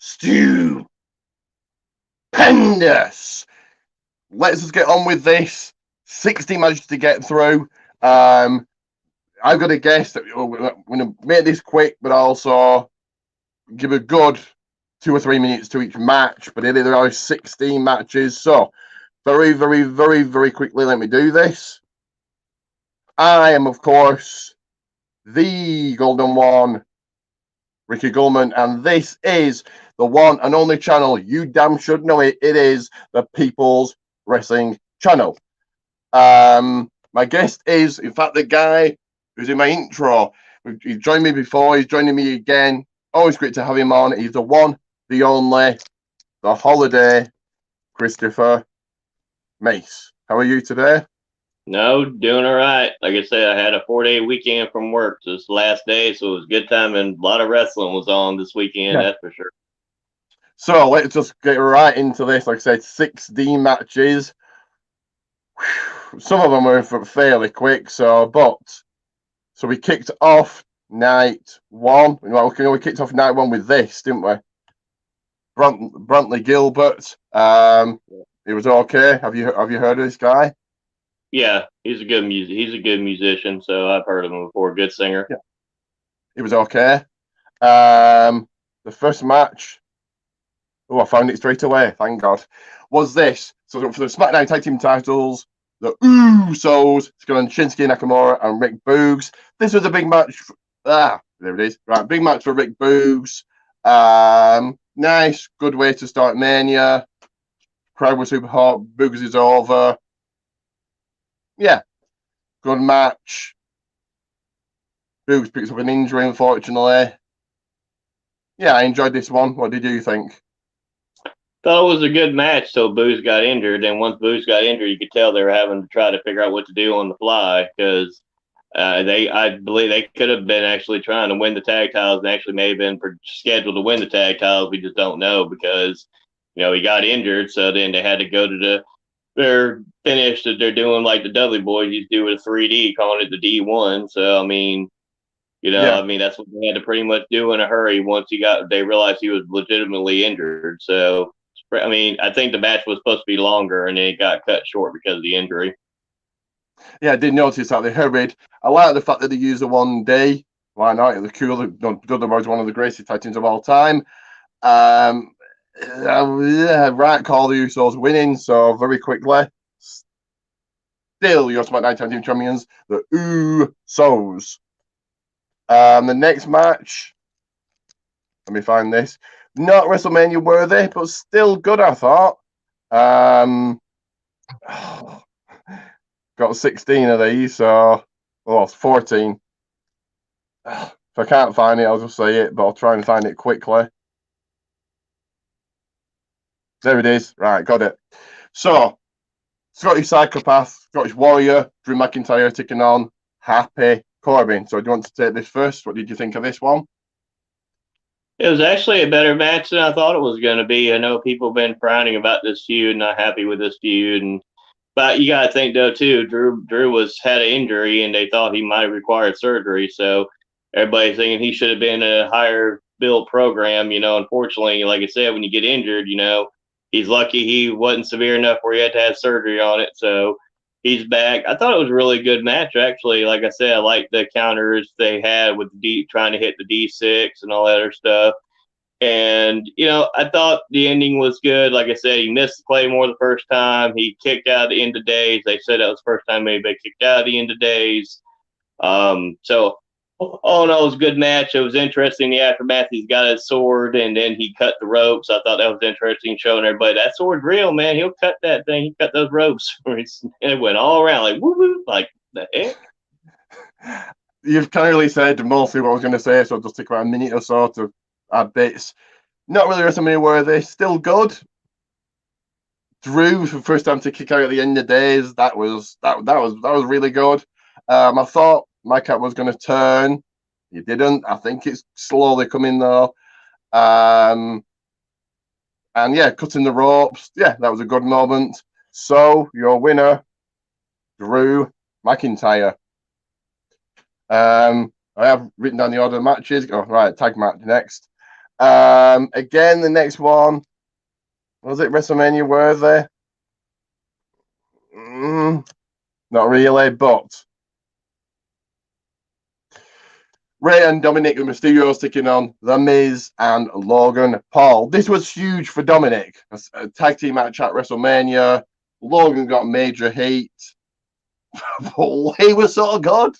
Stupendous. Let's just get on with this. 60 matches to get through. I've got a guess that we're going to make this quick, but also give a good 2 or 3 minutes to each match. But there are 16 matches. So very, very, very, very quickly, let me do this. I am, of course, the Golden One, Ricky Gullman, and this is the one and only channel. You damn should know it. It is the People's Wrestling Channel. My guest is, in fact, the guy who's in my intro. He's joined me before. He's joining me again. Always great to have him on. He's the one, the only, the holiday, Christopher Mace. How are you today? No, doing all right. Like I said, I had a 4-day weekend from work. So it's the last day, so it was a good time, and a lot of wrestling was on this weekend, that's for sure. So let's just get right into this. Like I said, 16 matches. Some of them were fairly quick. So we kicked off night one. We kicked off night one with this, didn't we? Brantley Gilbert. It was okay. Have you heard of this guy? Yeah, he's a good musician, so I've heard of him before. Good singer. Yeah. It was okay. The first match, I found it straight away, thank God, was this. So for the SmackDown Tag Team titles, the Usos, it's going on Shinsuke Nakamura and Rick Boogs. This was a big match. There it is. Right, big match for Rick Boogs. Nice, good way to start Mania. Crowd was super hot. Boogs is over. Yeah, good match. Boogs picks up an injury, unfortunately. Yeah, I enjoyed this one. What did you think? Thought it was a good match till Boogs got injured. And once Boogs got injured, you could tell they were having to try to figure out what to do on the fly because I believe they could have been actually trying to win the tag titles and actually may have been scheduled to win the tag titles. We just don't know because, he got injured. So then they had to go to their finish that they're doing like the Dudley Boys used to do with a 3D, calling it the D1. So, that's what they had to pretty much do in a hurry once they realized he was legitimately injured. So, I think the match was supposed to be longer and it got cut short because of the injury. Yeah, I did notice that they hurried. I like the fact that they used the 1 day. Why not? It was cool. Dudley Boys, one of the greatest tag teams of all time. Right call, the Usos winning, so very quickly. Still your SmackDown Tag Team Champions, the Usos. The next match, let me find this. Not WrestleMania worthy, but still good, I thought. Got 16 of these, so 14. If I can't find it, I'll just say it, but I'll try and find it quickly. There it is. Right, got it. So, Scottish Psychopath, Scottish Warrior, Drew McIntyre taking on Happy Corbin. So, do you want to take this first? What did you think of this one? It was actually a better match than I thought it was going to be. I know people have been frowning about this feud, not happy with this feud, but you got to think though too. Drew had an injury, and they thought he might have required surgery. So everybody's thinking he should have been a higher built program. Unfortunately, like I said, when you get injured, he's lucky he wasn't severe enough where he had to have surgery on it. So he's back. I thought it was a really good match, actually. Like I said, I liked the counters they had with trying to hit the D6 and all that other stuff. And, I thought the ending was good. Like I said, he missed the Claymore the first time. He kicked out at the end of days. They said that was the first time anybody kicked out at the end of days. So all in all, it was a good match. It was interesting. The aftermath, he's got his sword, and then he cut the ropes. I thought that was interesting, showing everybody that sword's real, man. He'll cut that thing. He cut those ropes. And it went all around like woo-woo, like the heck. You've clearly said mostly what I was going to say, so I'll just take about a minute or so to add bits. Not really WrestleMania worthy. Still good. Drew for the first time to kick out at the end of days. That was really good. I thought my cat was going to turn. He didn't. I think it's slowly coming though. And yeah, cutting the ropes. Yeah, that was a good moment. So your winner, Drew McIntyre. I have written down the order of matches. Oh, right, tag match next. Again, the next one, was it WrestleMania worthy? Not really, but Ray and Dominic the Mysterios taking on The Miz and Logan Paul. This was huge for Dominic. A tag team match at WrestleMania. Logan got major heat. But he was so good.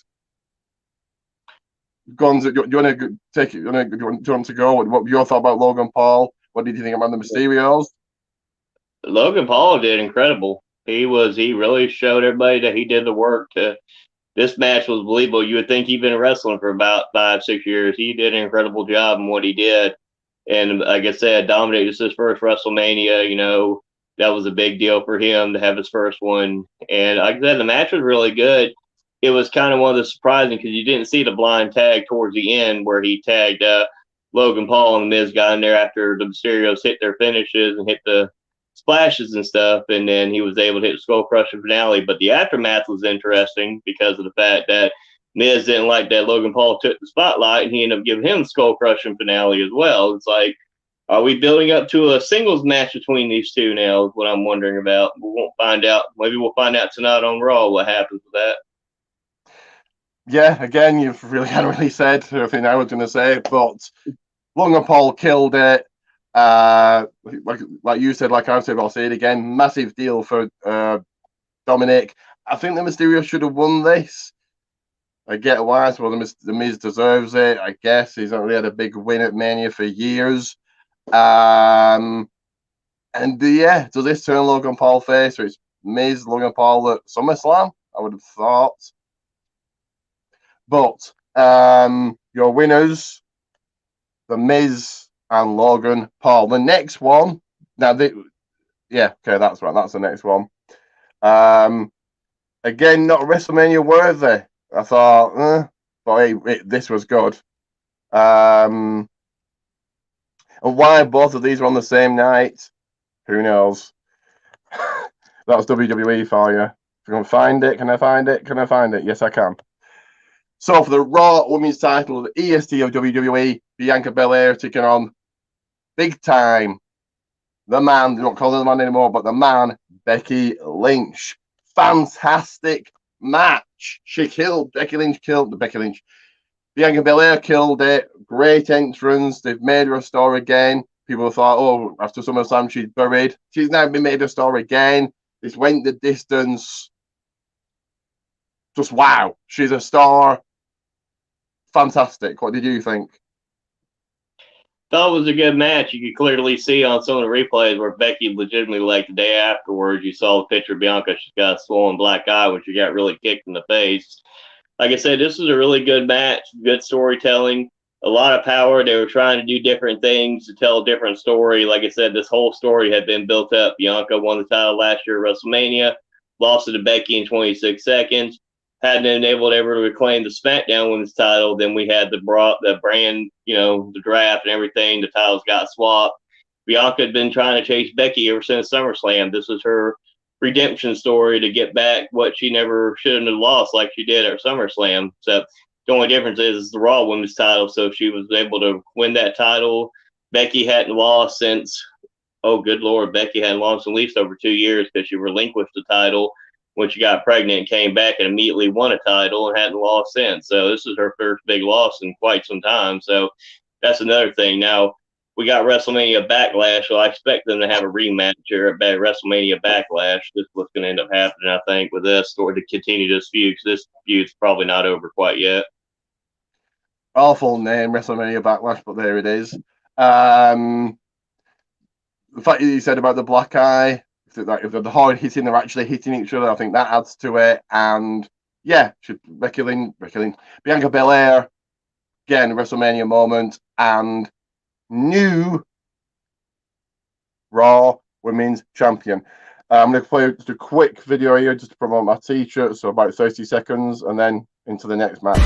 Gonz, do you want to take it? Do you want to go? What were your thoughts about Logan Paul? What did you think about the Mysterios? Logan Paul did incredible. He really showed everybody that he did the work to. This match was believable. You would think he'd been wrestling for about 5-6 years. He did an incredible job in what he did. And like I said, Dominic, this is his first WrestleMania. You know, that was a big deal for him to have his first one. And like I said, the match was really good. It was kind of one of the surprising because you didn't see the blind tag towards the end where he tagged Logan Paul and the Miz got in there after the Mysterios hit their finishes and hit the splashes and stuff, and then he was able to hit the skull crushing finale. But the aftermath was interesting because of the fact that Miz didn't like that Logan Paul took the spotlight, and he ended up giving him the skull crushing finale as well. It's like, are we building up to a singles match between these two now? Is what I'm wondering about. We won't find out. Maybe we'll find out tonight on Raw what happens with that. Yeah, again, you've hadn't really said everything I was going to say, but Logan Paul killed it. Like you said, like I said, I'll say it again. Massive deal for Dominic. I think the Mysterio should have won this. I get why. So the Miz deserves it. I guess he's not really had a big win at Mania for years. And yeah, does this turn Logan Paul face? So it's Miz, Logan Paul at SummerSlam, I would have thought. But your winners, The Miz and Logan Paul. The next one, okay, that's right. That's the next one. Again, not WrestleMania worthy. I thought, but this was good. And why both of these were on the same night, who knows? That's WWE for you. If you can find it, can I find it? Can I find it? Yes, I can. So for the Raw Women's title, the EST of WWE, Bianca Belair taking on big time, the man, they don't call her the man anymore, but the man, Becky Lynch. Fantastic match. Becky Lynch. Bianca Belair killed it. Great entrance. They've made her a star again. People thought, oh, after SummerSlam, she's buried. She's now been made a star again. This went the distance. Just wow. She's a star. Fantastic. What did you think? Thought it was a good match. You could clearly see on some of the replays where Becky legitimately, like the day afterwards, you saw the picture of Bianca. She's got a swollen black eye when she got really kicked in the face. Like I said, this was a really good match. Good storytelling. A lot of power. They were trying to do different things to tell a different story. Like I said, this whole story had been built up. Bianca won the title last year at WrestleMania, lost it to Becky in 26 seconds. Hadn't been able to ever reclaim the SmackDown Women's title. Then we had the brand, the draft and everything. The titles got swapped. Bianca had been trying to chase Becky ever since SummerSlam. This was her redemption story to get back what she never shouldn't have lost like she did at SummerSlam. So the only difference is it's the Raw Women's title. So she was able to win that title. Becky hadn't lost since, oh, good Lord, Becky hadn't lost at least over 2 years because she relinquished the title when she got pregnant and came back and immediately won a title and hadn't lost since. So this is her first big loss in quite some time. So that's another thing. Now, we got WrestleMania Backlash, so I expect them to have a rematch here at WrestleMania Backlash. This is what's going to end up happening, I think, with this, or to continue this feud, because this feud's probably not over quite yet. Awful name, WrestleMania Backlash, but there it is. The fact that you said about the black eye, if the hard hitting are actually hitting each other, I think that adds to it. And yeah, Bianca Belair, again, WrestleMania moment, and new Raw Women's Champion. I'm going to play just a quick video here just to promote my t-shirt, so about 30 seconds, and then into the next match.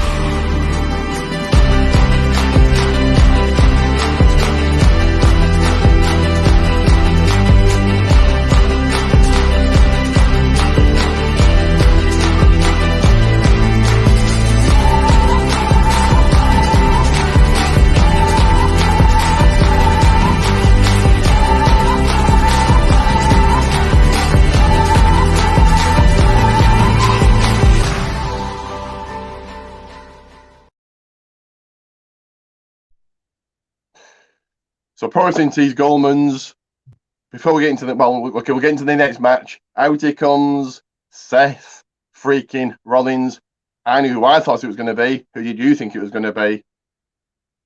So Pro Wrestling Tees Goldman's. Before we get into we'll get into the next match. Out he comes Seth freaking Rollins. I knew who I thought it was going to be. Who did you think it was going to be?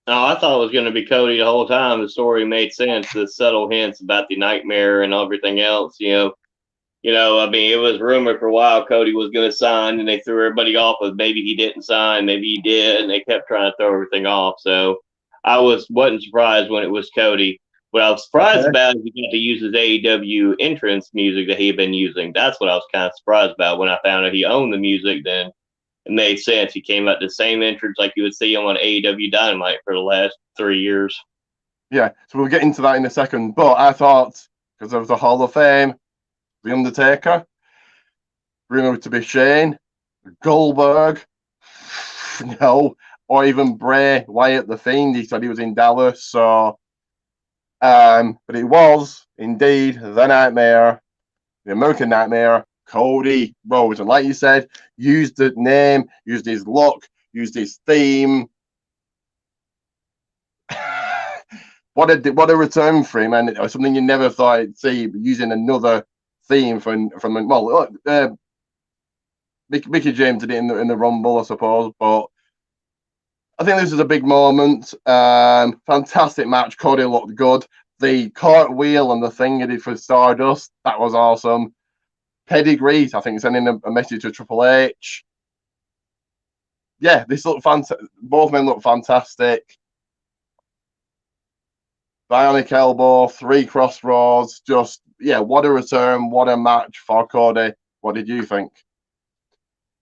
No, I thought it was going to be Cody the whole time. The story made sense. The subtle hints about the nightmare and everything else. I mean, it was rumored for a while Cody was going to sign, and they threw everybody off with maybe he didn't sign, maybe he did, and they kept trying to throw everything off. So I wasn't surprised when it was Cody. What I was surprised about is he got to use his AEW entrance music that he had been using. That's what I was kind of surprised about when I found out he owned the music. Then it made sense. He came out the same entrance like you would see him on AEW Dynamite for the last 3 years. Yeah, so we'll get into that in a second. But I thought, because of the Hall of Fame, The Undertaker, rumored to be Shane, Goldberg, no, or even Bray Wyatt the Fiend. He said he was in Dallas. So, but it was indeed the Nightmare, the American Nightmare, Cody Rhodes. And like you said, used the name, used his look, used his theme. What a return for him, and something you never thought I'd see, using another theme from Mickey James did it in the Rumble, I suppose. But I think this is a big moment. Fantastic match. Cody looked good. The cartwheel and the thing he did for Stardust, that was awesome. Pedigree, I think, sending a message to Triple H. Yeah, this looked fantastic. Both men look fantastic. Bionic elbow, 3 crossroads. Just, yeah, what a return. What a match for Cody. What did you think?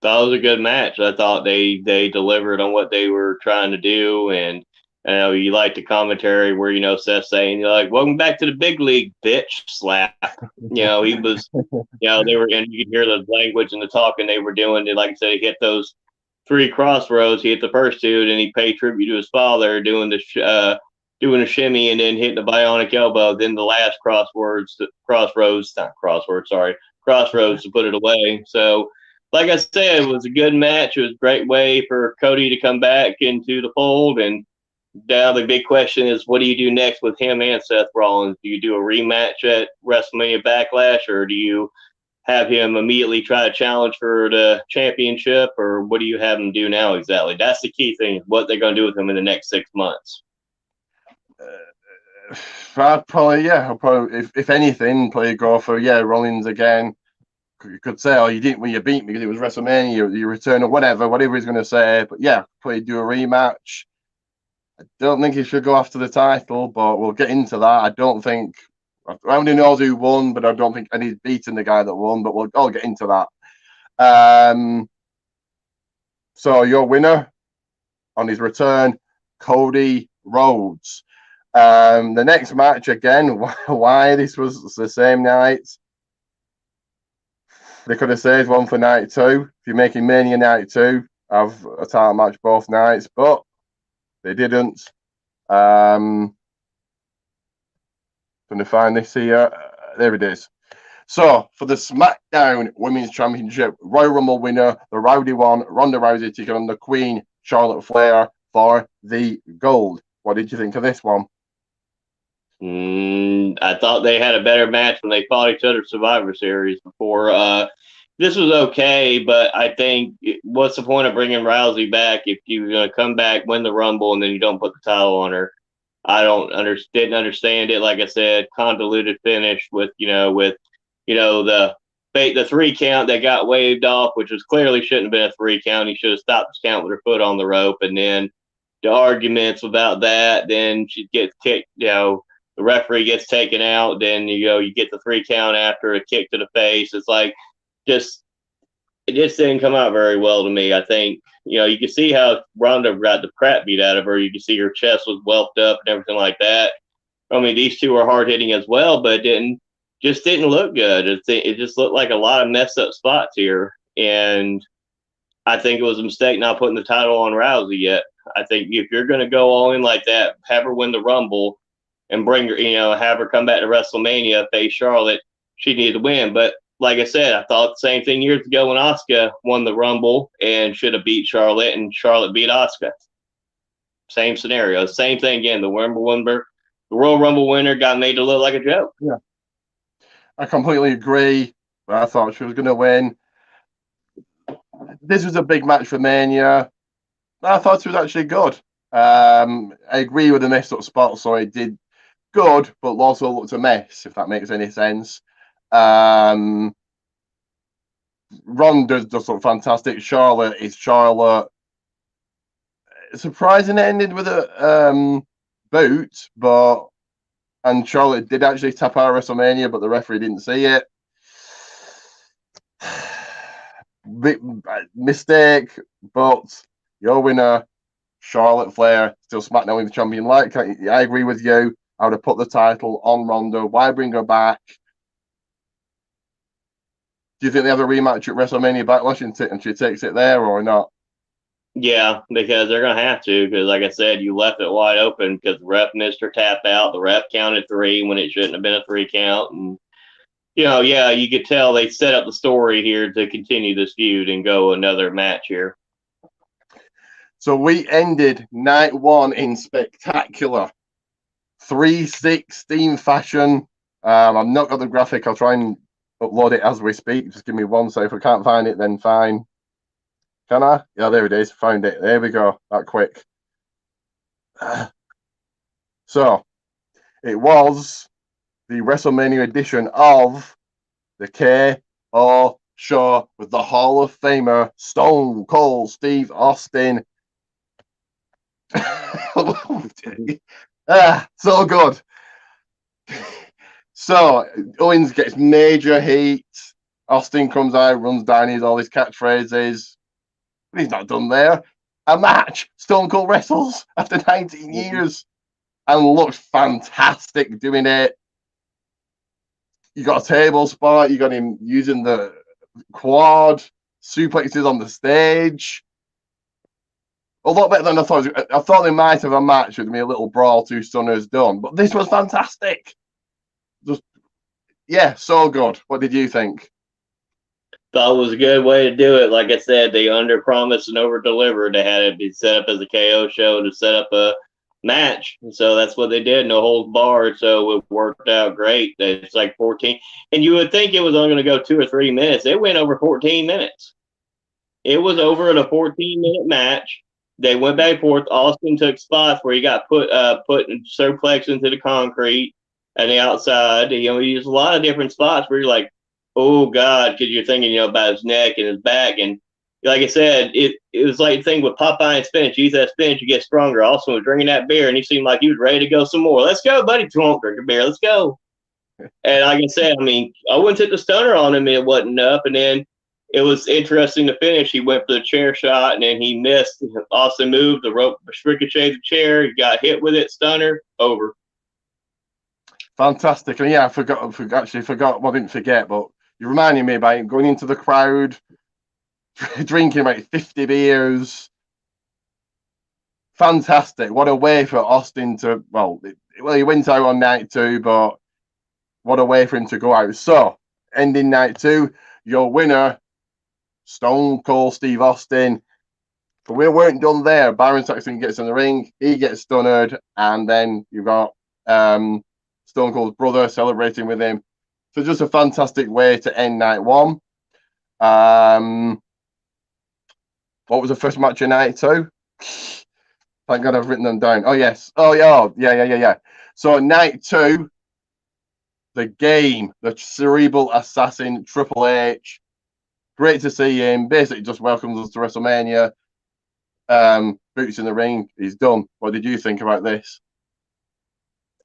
That was a good match. I thought they delivered on what they were trying to do. And you like the commentary where, Seth saying, welcome back to the big league, bitch, slap. He was, they were, and you could hear the language and the talking they were doing. Like I said, he hit those 3 crossroads. He hit the first 2, and he paid tribute to his father doing a shimmy and then hitting the bionic elbow. Then the last crossroads to put it away. So, like I said, it was a good match. It was a great way for Cody to come back into the fold. And now the big question is, what do you do next with him and Seth Rollins? Do you do a rematch at WrestleMania Backlash, or do you have him immediately try to challenge for the championship, or what do you have him do now exactly? That's the key thing, what they're going to do with him in the next 6 months. I'll probably, if anything, probably go for, Rollins again. You could say, oh, you didn't when you beat me because it was WrestleMania, you return or whatever he's going to say. But yeah, probably do a rematch. I don't think he should go after the title, but we'll get into that. I don't think, I only know who won, but I don't think, and he's beaten the guy that won, but I'll get into that. So your winner on his return, Cody Rhodes. The next match, again, why this was the same night. They could have saved one for night 2. If you're making Mania night 2, have a title match both nights, but they didn't. Going to find this here. There it is. So, for the SmackDown Women's Championship, Royal Rumble winner, the Rowdy one, Ronda Rousey, taking on the Queen, Charlotte Flair, for the gold. What did you think of this one? I thought they had a better match when they fought each other Survivor Series before. This was okay, but I think what's the point of bringing Rousey back if you're going to come back, win the Rumble, and then you don't put the title on her? I didn't understand it. Like I said, convoluted finish with the 3 count that got waved off, which was clearly shouldn't have been a 3 count. He should have stopped his count with her foot on the rope, and then the arguments about that. Then she gets kicked. The referee gets taken out. Then you get the 3 count after a kick to the face. It's like it just didn't come out very well to me. I think you can see how Ronda got the crap beat out of her. You can see her chest was whelped up and everything like that. I mean, these two are hard hitting as well, but it didn't look good. It just looked like a lot of messed up spots here, and I think it was a mistake not putting the title on Rousey yet. I think if you're going to go all in like that, have her win the Rumble and bring her, have her come back to WrestleMania, face Charlotte. She needed to win, but like I said, I thought the same thing years ago when Asuka won the Rumble and should have beat Charlotte, and Charlotte beat Asuka. Same scenario, same thing again. The Rumble winner the Royal Rumble winner got made to look like a joke. Yeah, I completely agree. I thought she was going to win. This was a big match for Mania. I thought it was actually good. I agree with the messed up spot, so it did good, but also looked a mess, if that makes any sense. Ronda does look fantastic. Charlotte is Charlotte. Surprising it ended with a boot, and Charlotte did actually tap out WrestleMania, but the referee didn't see it. Big mistake, but your winner, Charlotte Flair, still SmackDown with the champion. Like I agree with you. I would have put the title on Ronda. Why bring her back? Do you think they have a rematch at WrestleMania Backlash and she takes it there or not? Yeah, because they're going to have to. Because, like I said, you left it wide open because the ref missed her tap out. The ref counted 3 when it shouldn't have been a 3 count. And, yeah, you could tell they set up the story here to continue this feud and go another match here. So we ended night 1 in spectacular 316 fashion. I've not got the graphic. I'll try and upload it as we speak. Just give me one second. If I can't find it, then fine. Can I? Yeah, there it is. Found it. There we go. That quick. So it was the WrestleMania edition of the KO show with the Hall of Famer Stone Cold Steve Austin. So good. So Owens gets major heat. Austin comes out, runs down all his catchphrases. But he's not done there. A match. Stone Cold wrestles after 19 years and looks fantastic doing it. You got a table spot. You got him using the quad, suplexes on the stage. A lot better than I thought. I thought they might have a match with me, a little brawl, 2 stunners done. But this was fantastic. Just, yeah, so good. What did you think? Thought it was a good way to do it. Like I said, they under promised and over delivered. They had it be set up as a KO show to set up a match. So that's what they did. No holds barred. So it worked out great. It's like 14. And you would think it was only going to go 2 or 3 minutes. It went over 14 minutes. It was over in a 14-minute match. They went back and forth. Austin took spots where he got put suplex into the concrete and the outside. He used a lot of different spots where you're like, oh God, because you're thinking, about his neck and his back. And like I said, it was like the thing with Popeye and spinach. You eat that spinach, you get stronger. Austin was drinking that beer, and he seemed like he was ready to go some more. Let's go, buddy. Don't drink a beer. Let's go. And like I said, I wouldn't take the stunner on him. It wasn't up. And then it was interesting to finish. He went for the chair shot, and then he missed. Austin moved. The rope ricocheted the chair. He got hit with it. Stunner. Over. Fantastic. And yeah, I forgot. Well, I didn't forget, but you reminded me about going into the crowd, drinking about 50 beers. Fantastic. What a way for Austin to, he went out on night 2, but what a way for him to go out. So, ending night 2, your winner, Stone Cold Steve Austin. But we weren't done there. Byron Saxton gets in the ring, he gets stunned, and then you've got Stone Cold's brother celebrating with him. So just a fantastic way to end night 1. What was the first match of night 2? Thank God I've written them down. Oh, yes. Oh, yeah. So night 2, the game, the cerebral assassin, Triple H. Great to see him. Basically just welcomes us to WrestleMania. Boots in the ring. He's done. What did you think about this?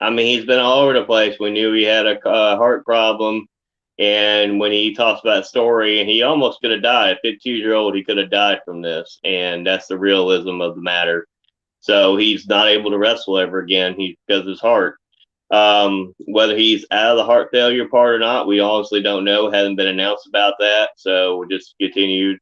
He's been all over the place. We knew he had a heart problem. And when he talks about story, and he almost could have died. 52-year-old, he could have died from this. And that's the realism of the matter. So he's not able to wrestle ever again because of his heart. Whether he's out of the heart failure part or not, we honestly don't know. Hasn't been announced about that. So we just continued,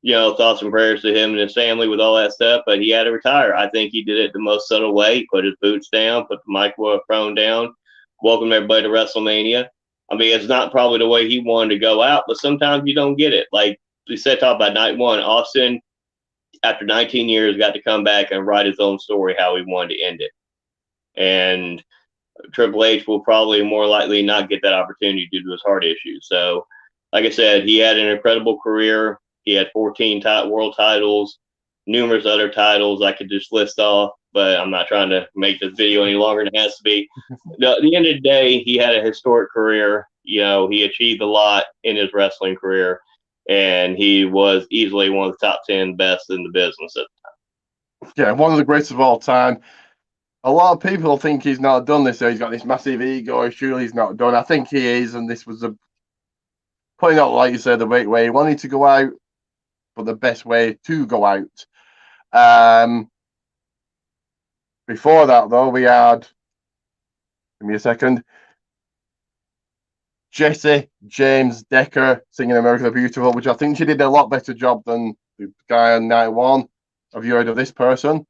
thoughts and prayers to him and his family with all that stuff. But he had to retire. I think he did it the most subtle way. He put his boots down, put the microphone down, welcomed everybody to WrestleMania. It's not probably the way he wanted to go out, but sometimes you don't get it. Like we said, talk about night 1, Austin, after 19 years, got to come back and write his own story how he wanted to end it. and Triple H will probably more likely not get that opportunity due to his heart issues. So, like I said, he had an incredible career. He had 14 world titles, numerous other titles I could just list off, but I'm not trying to make this video any longer than it has to be. At the end of the day, he had a historic career. He achieved a lot in his wrestling career, and he was easily one of the top 10 best in the business. Yeah, one of the greatest of all time. A lot of people think he's not done this, so he's got this massive ego. Surely he's not done. I think he is, and this was probably not, like you said, the right way. He wanted to go out, but the best way to go out. Before that, though, we had, give me a second, Jesse James Decker singing America the Beautiful, which I think she did a lot better job than the guy on night one. Have you heard of this person?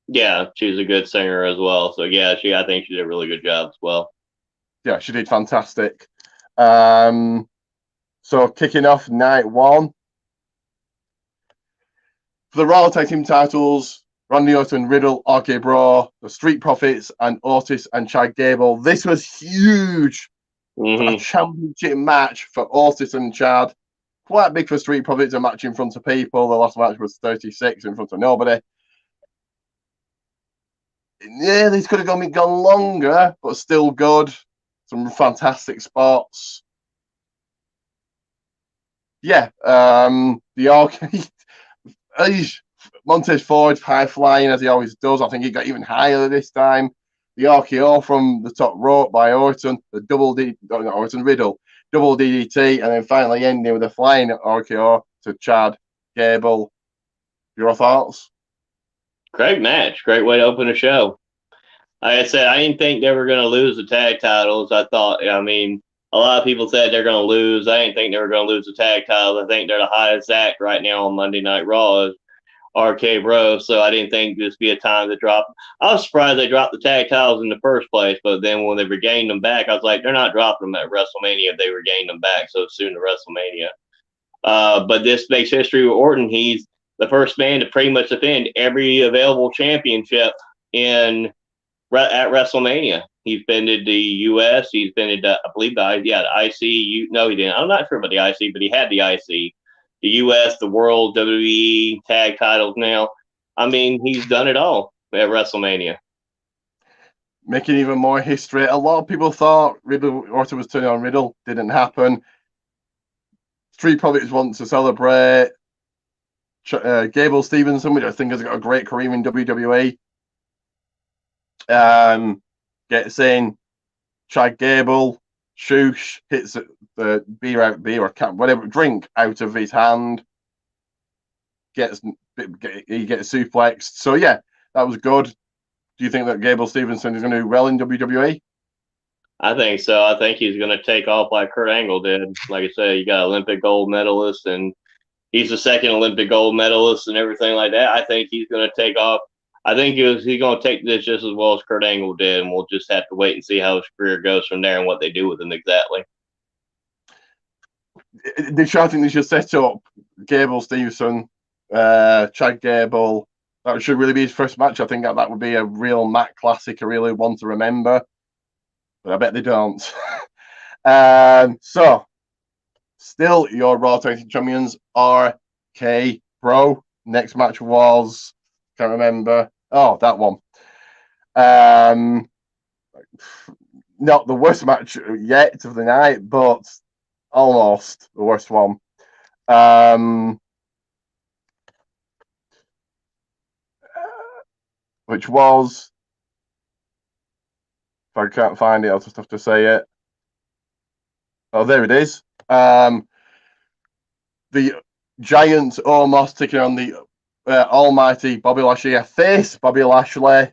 Yeah, she's a good singer as well. So yeah, I think she did a really good job as well. Yeah, she did fantastic. So kicking off night one for the Raw Tag Team titles, Randy Orton, Riddle, RK Bro, the Street Profits, and Otis and Chad Gable. This was huge. A championship match for Otis and Chad. Quite big for Street Profits, a match in front of people. The last match was 36 in front of nobody. Yeah, this could have gone longer, but still good. Some fantastic spots. Yeah, the arcade. Montez Ford high flying as he always does. I think he got even higher this time. The RKO from the top rope by Orton, the Orton Riddle, double DDT, and then finally ending with a flying RKO to Chad Gable. Your thoughts? Great match. Great way to open a show. Like I said, I didn't think they were going to lose the tag titles. A lot of people said they're going to lose. I didn't think they were going to lose the tag titles. I think they're the highest act right now on Monday Night Raw. RK Bro, so I didn't think this would be a time to drop. I was surprised they dropped the tag titles in the first place, but then when they regained them back, I was like, they're not dropping them at WrestleMania if they regained them back so soon to WrestleMania. But this makes history with Orton. He's the first man to pretty much defend every available championship at WrestleMania. He's been to the U.S. He's been to, I believe, the IC. No, he didn't. I'm not sure about the IC, but he had the IC. The U.S., the World, WWE tag titles now. He's done it all at WrestleMania. Making even more history. A lot of people thought Orton was turning on Riddle. Didn't happen. Street Profits wants to celebrate. Gable Stevenson, which I think has got a great career in WWE. Gets in. Chad Gable. Shoosh hits the drink out of his hand. He gets suplexed. So yeah, that was good. Do you think that Gable Stevenson is going to do well in WWE? I think so. I think he's going to take off like Kurt Angle did. Like I said, you got Olympic gold medalist, and he's the second Olympic gold medalist and everything like that. I think he's going to take off. I think he's going to take this just as well as Kurt Angle did, and we'll just have to wait and see how his career goes from there and what they do with him exactly. They think they should set up Gable Stevenson, Chad Gable. That should really be his first match. I think that would be a real Matt classic, a really one to remember. But I bet they don't. So, still your Raw Tag Team Champions, RK Bro. Next match was, can't remember. Oh, that one. Not the worst match yet of the night, but almost the worst one. Which was, if I can't find it, I'll just have to say it. Oh, there it is. The Giant Omos taking on the almighty Bobby Lashley. A face Bobby Lashley.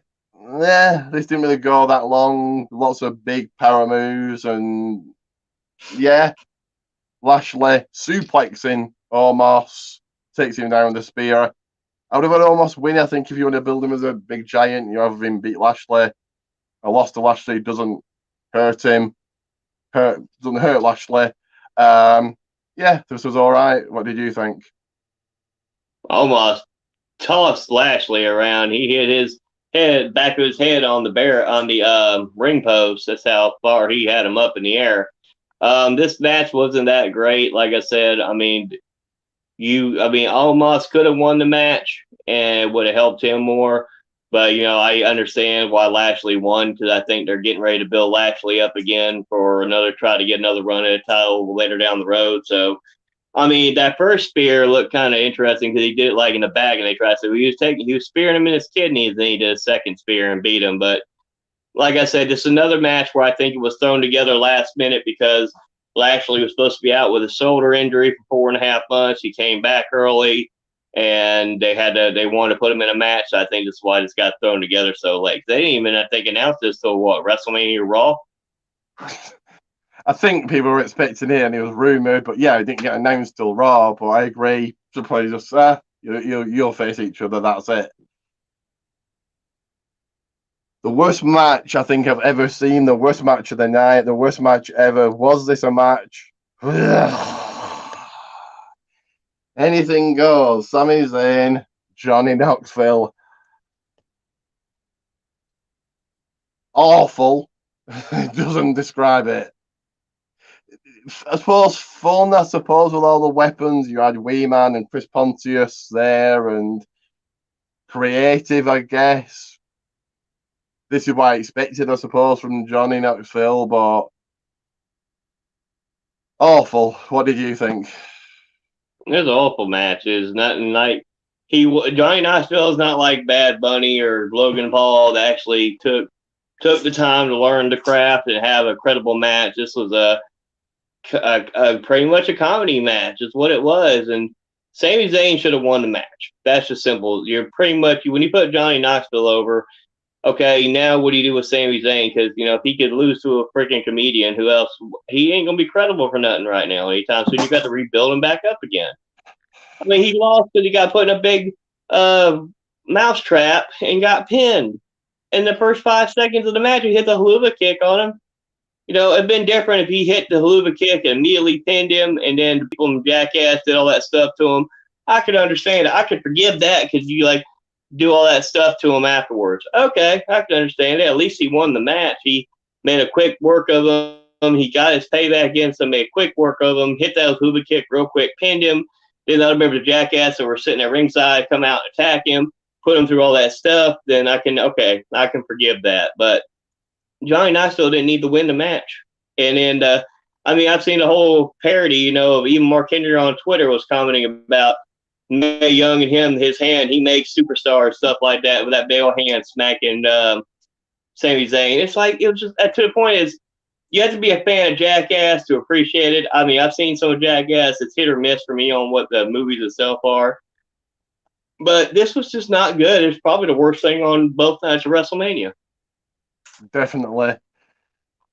This didn't really go that long. Lots of big power moves, and yeah, Lashley suplexing Omos, takes him down with the spear. I would have had Omos win. I think if you want to build him as a big giant, you have him beat Lashley. A loss to Lashley doesn't hurt him. Doesn't hurt Lashley. Yeah, this was all right. What did you think? Almost tossed Lashley around. He hit his back of his head on the ring post. That's how far he had him up in the air. This match wasn't that great. Like I said, I mean, Almas could have won the match and it would have helped him more. But I understand why Lashley won, because I think they're getting ready to build Lashley up again for try to get another run at a title later down the road. So I mean, that first spear looked kind of interesting because he did it like in the back, and they tried to. He was spearing him in his kidneys, and then he did a second spear and beat him. But like I said, this is another match where I think it was thrown together last minute because Lashley was supposed to be out with a shoulder injury for 4.5 months. He came back early, and they wanted to put him in a match. So I think that's why this got thrown together so late. They didn't even, I think, announce this till WrestleMania Raw. I think people were expecting it, and it was rumored, but yeah, it didn't get announced till Raw. But I agree. Should probably just you'll face each other. That's it. The worst match I think I've ever seen. The worst match of the night. The worst match ever. Was this a match? Anything goes. Sami Zayn, Johnny Knoxville. Awful. It doesn't describe it. I suppose fun, with all the weapons. You had Wee Man and Chris Pontius there, and creative, I guess. This is what I expected, I suppose, from Johnny Knoxville, but awful. What did you think? It was an awful match. It's nothing like Johnny Knoxville is not like Bad Bunny or Logan Paul that actually took the time to learn the craft and have a credible match. This was a pretty much a comedy match is what it was. And Sami Zayn should have won the match. That's just simple. You're pretty much, when you put Johnny Knoxville over, okay, now what do you do with Sami Zayn? Because, if he could lose to a freaking comedian, who else? He ain't going to be credible for nothing right now anytime soon. You got to rebuild him back up again. I mean, he lost because he got put in a big mousetrap and got pinned. In the first 5 seconds of the match, he hit the haluva kick on him. It'd been different if he hit the haluva kick and immediately pinned him, and then people in Jackass did all that stuff to him. I could understand it. I could forgive that because you do all that stuff to him afterwards. Okay, I can understand it. At least he won the match. He made a quick work of him. He got his payback against him, made a quick work of him, hit that haluva kick real quick, pinned him. Then the other members of Jackass that were sitting at ringside come out and attack him, put him through all that stuff. Then I can forgive that. But Johnny Knoxville didn't need to win the match. And then, I've seen a whole parody, of even Mark Henry on Twitter was commenting about Mae Young and his hand. He makes superstars, stuff like that, with that big old hand smacking Sami Zayn. It's like, it was just, to the point is, you have to be a fan of Jackass to appreciate it. I've seen some of Jackass. It's hit or miss for me on what the movies itself are. But this was just not good. It's probably the worst thing on both nights of WrestleMania. Definitely.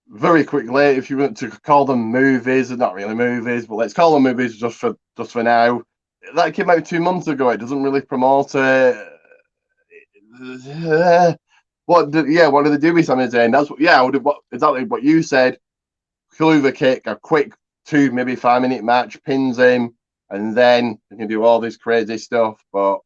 Very quickly, if you want to call them movies, they're not really movies, but let's call them movies just for now. That came out 2 months ago. It doesn't really promote it. What did they do with Sami Zayn? Exactly what you said. Haluva kick, a quick 2, maybe 5 minute match, pins him, and then you can do all this crazy stuff. But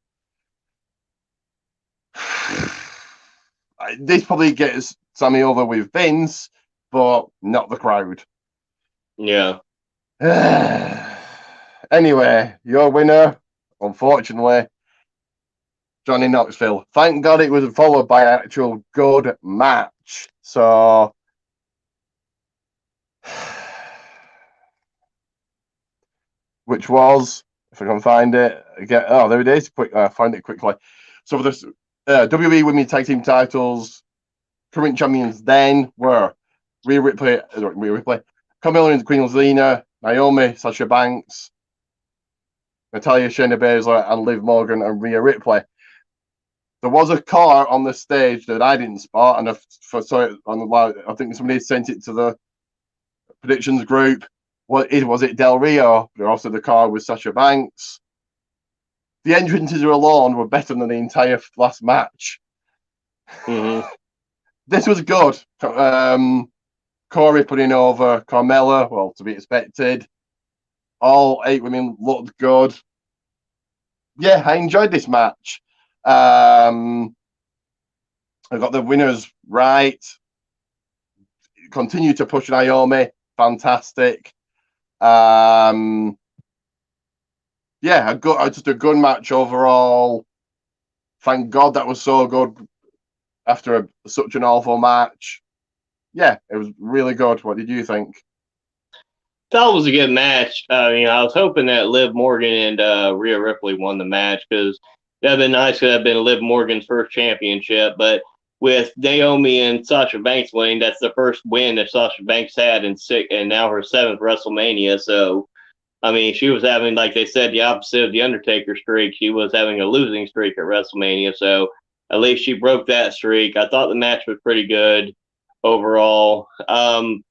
this probably gets Sammy over with Vince, but not the crowd. Yeah. Anyway, your winner, unfortunately, Johnny Knoxville. Thank God it was followed by an actual good match. So, which was, if I can find it again. Oh, there it is. Find it quickly. So for this WWE Women's Tag Team titles, current champions then were Rhea Ripley, Carmella and Queen Zelina, Naomi, Sasha Banks, Natalya, Shayna Baszler, and Liv Morgan and Rhea Ripley. There was a car on the stage that I didn't spot, and I think somebody sent it to the predictions group. Was it Del Rio? But also the car with Sasha Banks. The entrances alone were better than the entire last match. Mm-hmm. This was good. Corey putting over Carmella, well, to be expected. All 8 women looked good. Yeah, I enjoyed this match. I got the winners right. Continue to push Naomi. Fantastic. Yeah, just a good match overall. Thank God that was so good after such an awful match. Yeah, it was really good. What did you think? Thought it was a good match. I was hoping that Liv Morgan and Rhea Ripley won the match because that'd been nice. Could have been Liv Morgan's first championship, but with Naomi and Sasha Banks winning, that's the first win that Sasha Banks had and now her seventh WrestleMania. So, she was having, like they said, the opposite of the Undertaker streak. She was having a losing streak at WrestleMania. So at least she broke that streak. I thought the match was pretty good overall.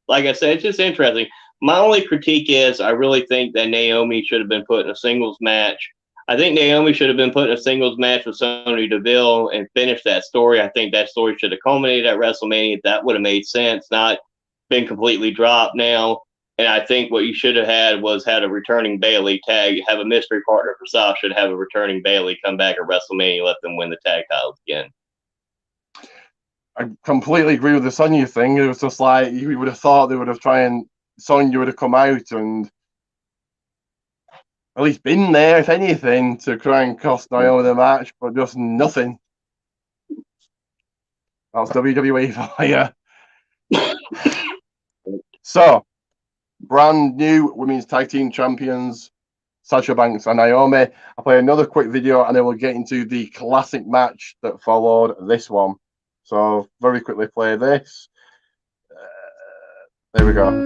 Like I said, it's just interesting. My only critique is I really think that Naomi should have been put in a singles match. I think Naomi should have been put in a singles match with Sonya Deville and finished that story. I think that story should have culminated at WrestleMania. That would have made sense, not been completely dropped now. And I think what you should have had a returning Bayley tag, have a mystery partner for Sasha, have a returning Bayley come back at WrestleMania, let them win the tag titles again. I completely agree with the Sonya thing. It was just like you would have thought they would have tried and Sonya would have come out and at least been there, if anything, to try and cost Naomi the match, but just nothing. That's WWE for you. So, brand new women's tag team champions, Sasha Banks and Naomi. I'll play another quick video and then we'll get into the classic match that followed this one. So, very quickly play this. There we go.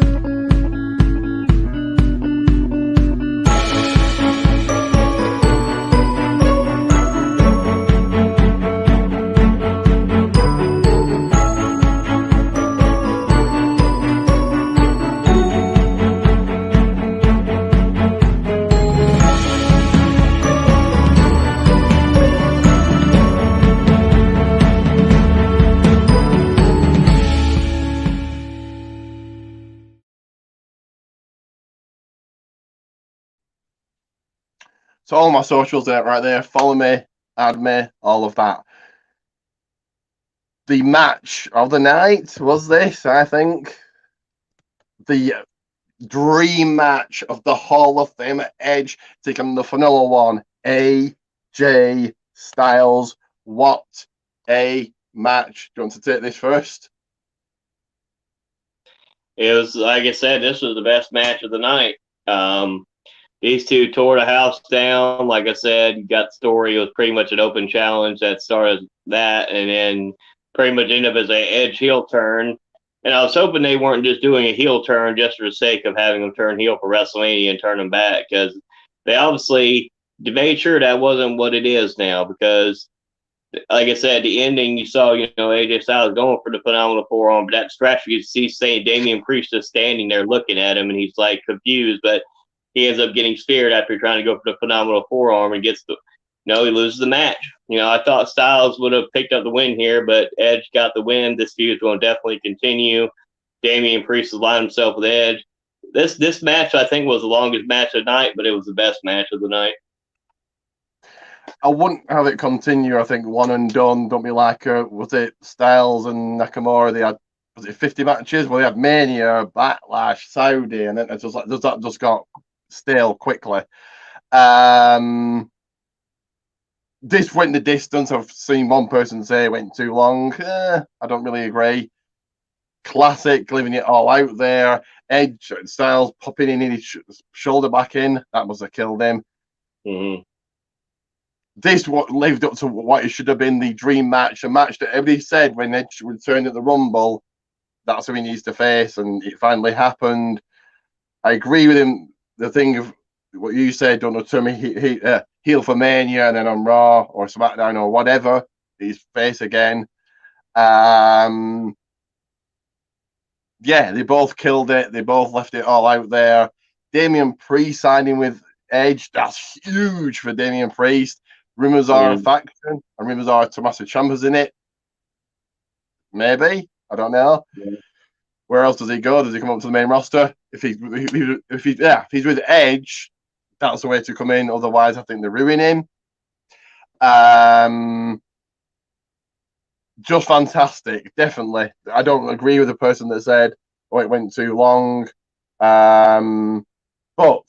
So all my socials are right there. Follow me, add me, all of that. The match of the night was this, I think. The dream match of the Hall of Fame Edge taking the vanilla one. AJ Styles. What a match. Do you want to take this first? It was, like I said, this was the best match of the night. These two tore the house down. Like I said, you got the story. It was pretty much an open challenge that started that, and then pretty much ended up as an Edge heel turn. And I was hoping they weren't just doing a heel turn just for the sake of having them turn heel for WrestleMania and turn them back, because they obviously made sure that wasn't what it is now. Because, like I said, the ending you saw, AJ Styles going for the phenomenal forearm, but that strategy you see saying Damian Priest just standing there looking at him, and he's like confused, but he ends up getting speared after trying to go for the phenomenal forearm and he loses the match. I thought Styles would have picked up the win here, but Edge got the win. This feud is going to definitely continue. Damian Priest has lined himself with Edge. This match, I think, was the longest match of the night, but it was the best match of the night. I wouldn't have it continue. I think one and done. Don't be like was it Styles and Nakamura? They had, was it 50 matches? Well, they had Mania, Backlash, Saudi, and then it's just like that just got stale quickly. This went the distance. I've seen one person say it went too long. I don't really agree. Classic, leaving it all out there. Edge Styles popping in his shoulder back in. That must have killed him. Mm-hmm. This what lived up to what it should have been the dream match, a match that everybody said when Edge returned at the Rumble, that's who he needs to face, and it finally happened. I agree with him. The thing of what you said, don't know, to me, heel for Mania, and then on Raw or SmackDown or whatever, he's face again. Yeah, they both killed it. They both left it all out there. Damian Priest signing with Edge, that's huge for Damian Priest. Rumors are a faction, and rumors are Tommaso Ciampa's in it. Maybe, I don't know. Yeah. Where else does he go? Does he come up to the main roster? If he's with Edge, that's the way to come in. Otherwise, I think they're ruining him. just fantastic. Definitely, I don't agree with the person that said, "Oh, it went too long." But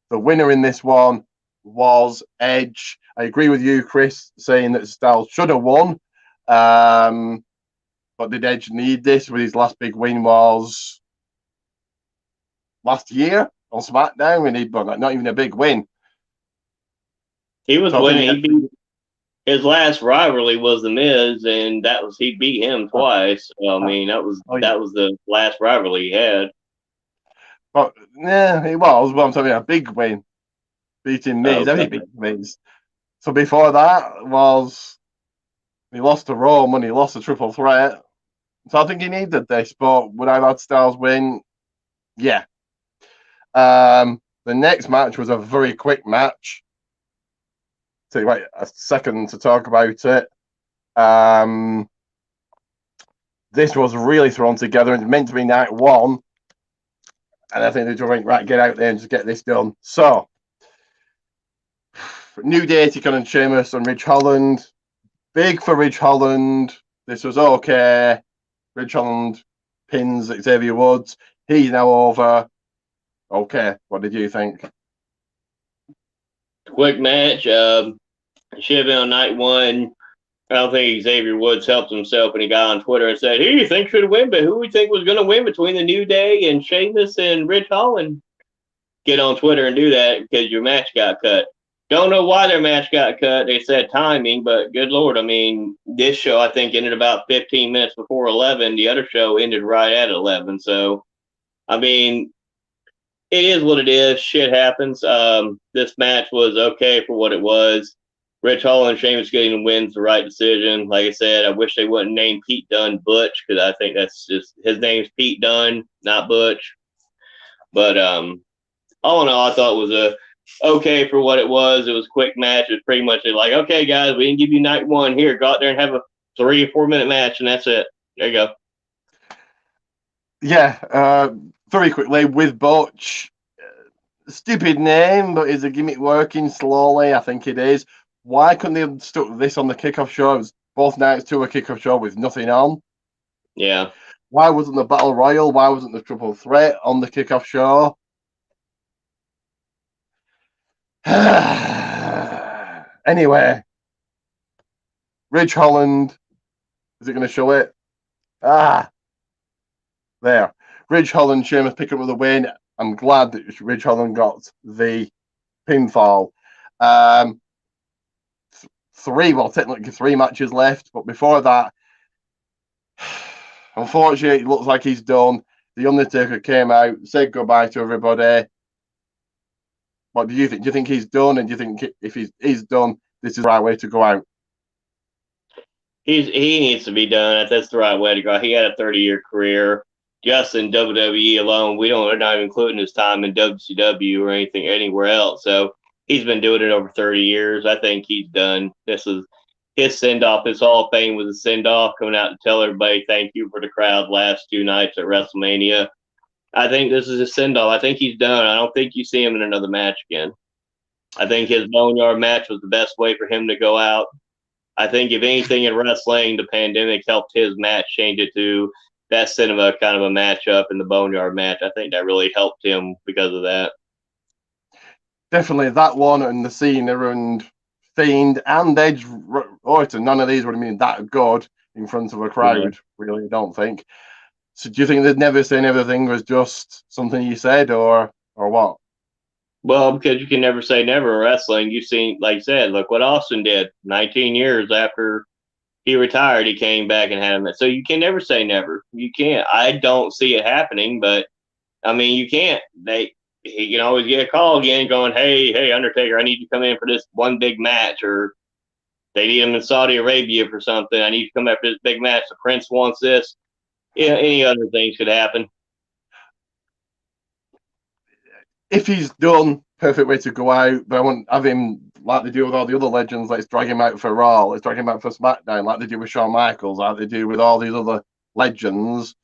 the winner in this one was Edge. I agree with you, Chris, saying that Styles should have won. But did Edge need this? With his last big win was last year on SmackDown, and not even a big win. He was So winning. He beat his last rivalry was the Miz, and he beat him twice. So, I mean, that was the last rivalry he had. But yeah, it was. But I'm talking a big win, beating Miz. Every big Miz. So before that was he lost to Roman, he lost a triple threat. So I think he needed this. But would I have had Styles win? Yeah. The next match was a very quick match. Take like a second to talk about it. This was really thrown together and meant to be night one. And I think they just went, right, get out there and just get this done. So, New Day take on Sheamus and Ridge Holland. Big for Ridge Holland. This was okay. Ridge Holland pins Xavier Woods. He's now over. Okay, what did you think? Quick match. Should have been on night one. I don't think Xavier Woods helped himself when he got on Twitter and said, "Who do you think should have won? But who we think was going to win between the New Day and Sheamus and Ridge Holland?" Get on Twitter and do that because your match got cut. Don't know why their match got cut. They said timing, but good Lord. I mean, this show, I think, ended about 15 minutes before 11. The other show ended right at 11. So, I mean, it is what it is. Shit happens. This match was okay for what it was. Rich Holland and Sheamus getting the win's the right decision. Like I said, I wish they wouldn't name Pete Dunne Butch because I think that's just his name's Pete Dunne, not Butch. But all in all, I thought it was a okay for what it was. It was a quick match. It was pretty much like, okay, guys, we didn't give you night one. Here, go out there and have a 3 or 4 minute match, and that's it. There you go. Yeah, very quickly with Butch. Stupid name, but is the gimmick working slowly? I think it is. Why couldn't they have stuck this on the kickoff show? It was both nights to a kickoff show with nothing on. Yeah. Why wasn't the Battle Royal? Why wasn't the Triple Threat on the kickoff show? Anyway, Ridge Holland, is it going to show it? There. Ridge Holland, Sheamus picking up with a win. I'm glad that Ridge Holland got the pinfall. Technically 3 matches left, but before that, unfortunately, it looks like he's done. The Undertaker came out, said goodbye to everybody. What do you think? Do you think he's done? And do you think if he's done, this is the right way to go out? He needs to be done. That's the right way to go. He had a 30-year career. Just in WWE alone, we're not even including his time in WCW or anything anywhere else. So he's been doing it over 30 years. I think he's done. This is his send-off. His Hall of Fame was a send-off, coming out to tell everybody thank you for the crowd last 2 nights at WrestleMania. I think this is a send-off. I think he's done. I don't think you see him in another match again. I think his Boneyard match was the best way for him to go out. I think if anything in wrestling, the pandemic helped his match change it to that cinema kind of a matchup in the Boneyard match. I think that really helped him because of that. Definitely that one and the Cena and Fiend and Edge Orton. None of these would have been that good in front of a crowd. Really, don't think. So, do you think that Never Say Never thing was just something you said, or what? Well, because you can never say never in wrestling. You've seen, like you said, look what Austin did. 19 years after he retired, he came back and had him. So you can never say never. You can't. I don't see it happening, but I mean, you can't. He can always get a call again, going, "Hey, Undertaker, I need you to come in for this one big match," or they need him in Saudi Arabia for something. I need you to come back for this big match. The Prince wants this. Yeah, any other things could happen. If he's done, perfect way to go out. But I wouldn't have him like they do with all the other legends. Let's drag him out for Raw. Let's drag him out for SmackDown, like they do with Shawn Michaels, like they do with all these other legends,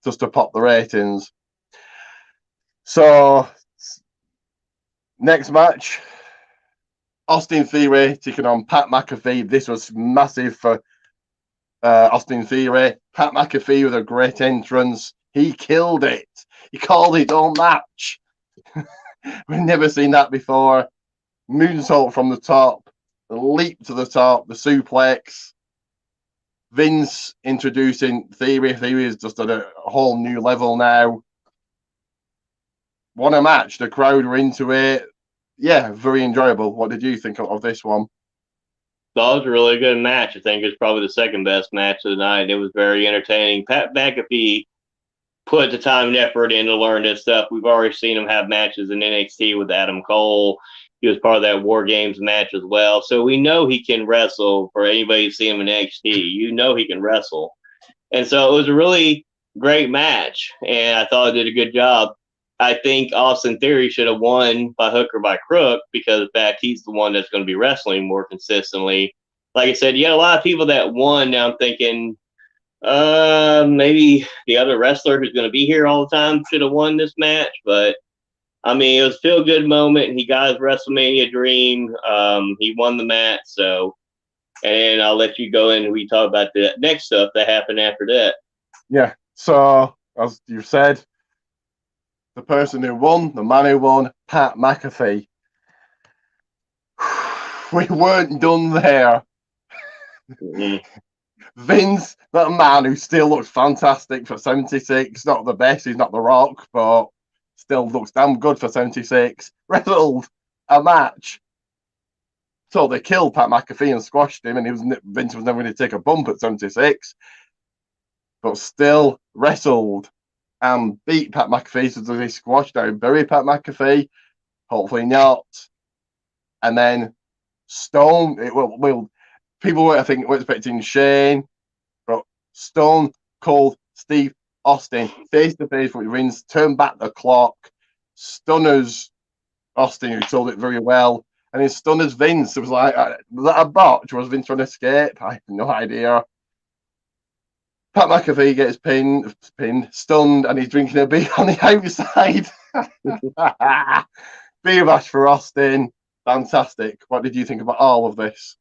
just to pop the ratings. So, next match, Austin Theory taking on Pat McAfee. This was massive for Austin Theory. Pat McAfee with a great entrance. He killed it. He called his own match. We've never seen that before. Moonsault from the top, the leap to the top, the suplex. Vince introducing Theory. Theory is just at a whole new level now. What a match. The crowd were into it. Yeah, very enjoyable. What did you think of this one? That was a really good match. I think it's probably the second best match of the night. It was very entertaining. Pat McAfee put the time and effort in to learn this stuff. We've already seen him have matches in NXT with Adam Cole. He was part of that War Games match as well. So we know he can wrestle. For anybody to see him in NXT, you know he can wrestle. And so it was a really great match, and I thought it did a good job. I think Austin Theory should have won by hook or by crook because, in fact, he's the one that's going to be wrestling more consistently. Like I said, you had a lot of people that won. Now I'm thinking maybe the other wrestler who's going to be here all the time should have won this match. But, I mean, it was a feel-good moment. He got his WrestleMania dream. He won the match. So, and I'll let you go in and we talk about the next stuff that happened after that. Yeah. So, as you said, the person who won, the man who won, Pat McAfee. We weren't done there. Mm-hmm. Vince, that man who still looks fantastic for 76, not the best, he's not The Rock, but still looks damn good for 76, wrestled a match. So they killed Pat McAfee and squashed him, and Vince was never going to take a bump at 76, but still wrestled and beat Pat McAfee. So they squashed out, bury Pat McAfee, hopefully not. And then Stone, people were, I think, were expecting Shane, but Stone called Steve Austin face to face with Vince, turned back the clock, stunners Austin, who sold it very well, and in stunners Vince. It was like, was that a botch? Was Vince trying to escape? I have no idea. Pat McAfee gets pinned, stunned, and he's drinking a beer on the outside. Beer bash for Austin. Fantastic. What did you think about all of this?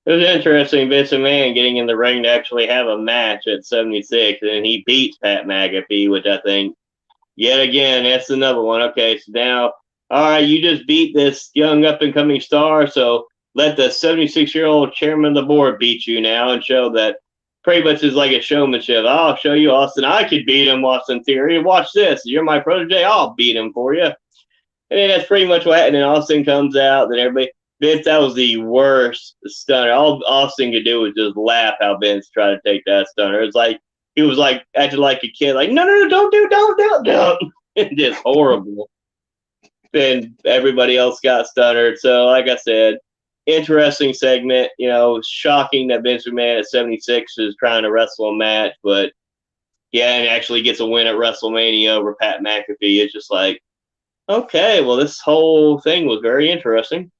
It was interesting, Vince McMahon getting in the ring to actually have a match at 76, and he beats Pat McAfee, which I think, yet again, that's another one. Okay, so now, all right, you just beat this young up-and-coming star, so let the 76-year-old chairman of the board beat you now and show that pretty much is like a showmanship. I'll show you, Austin. I could beat him, Austin Theory. Watch this. You're my protege. I'll beat him for you. And then that's pretty much what happened. And Austin comes out, then everybody... Vince, that was the worst stunner. All Austin could do was just laugh how Vince tried to take that stunner. It's like he was like acting like a kid, like, no, don't. Just horrible. Then everybody else got stunnered. So, like I said, interesting segment. You know, shocking that Vince McMahon at 76 is trying to wrestle a match, but yeah, and actually gets a win at WrestleMania over Pat McAfee. It's just like, okay, well, this whole thing was very interesting.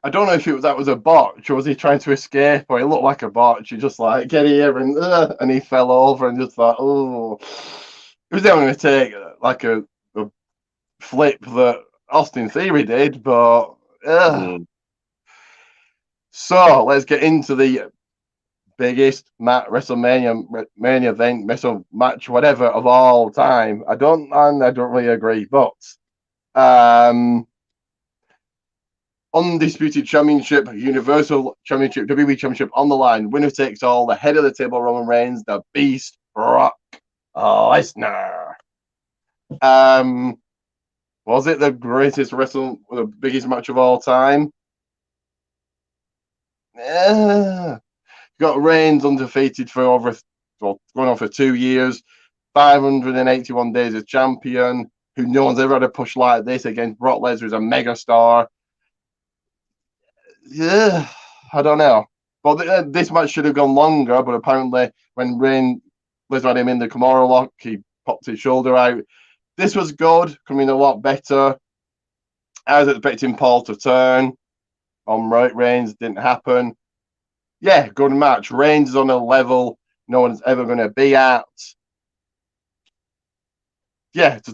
I don't know if that was a botch or was he trying to escape, or it looked like a botch. He just like, get here, and he fell over and just thought, oh. It was only going to take like a flip that Austin Theory did, but So let's get into the biggest WrestleMania main event, match, whatever of all time. I don't really agree, but undisputed championship, Universal Championship, WWE Championship on the line. Winner takes all. The head of the table, Roman Reigns. The Beast, Brock Lesnar. Was it the greatest the biggest match of all time? Yeah. Got Reigns undefeated for going on for 2 years, 581 days as champion. Who no one's ever had a push like this against Brock Lesnar, who's a megastar. Yeah, I don't know. But this match should have gone longer, but apparently when Lesnar had him in the Kimura lock, he popped his shoulder out. This was good, coming a lot better. I was expecting Paul to turn on Reigns, didn't happen. Yeah, good match. Reigns is on a level no one's ever going to be at. Yeah, it's a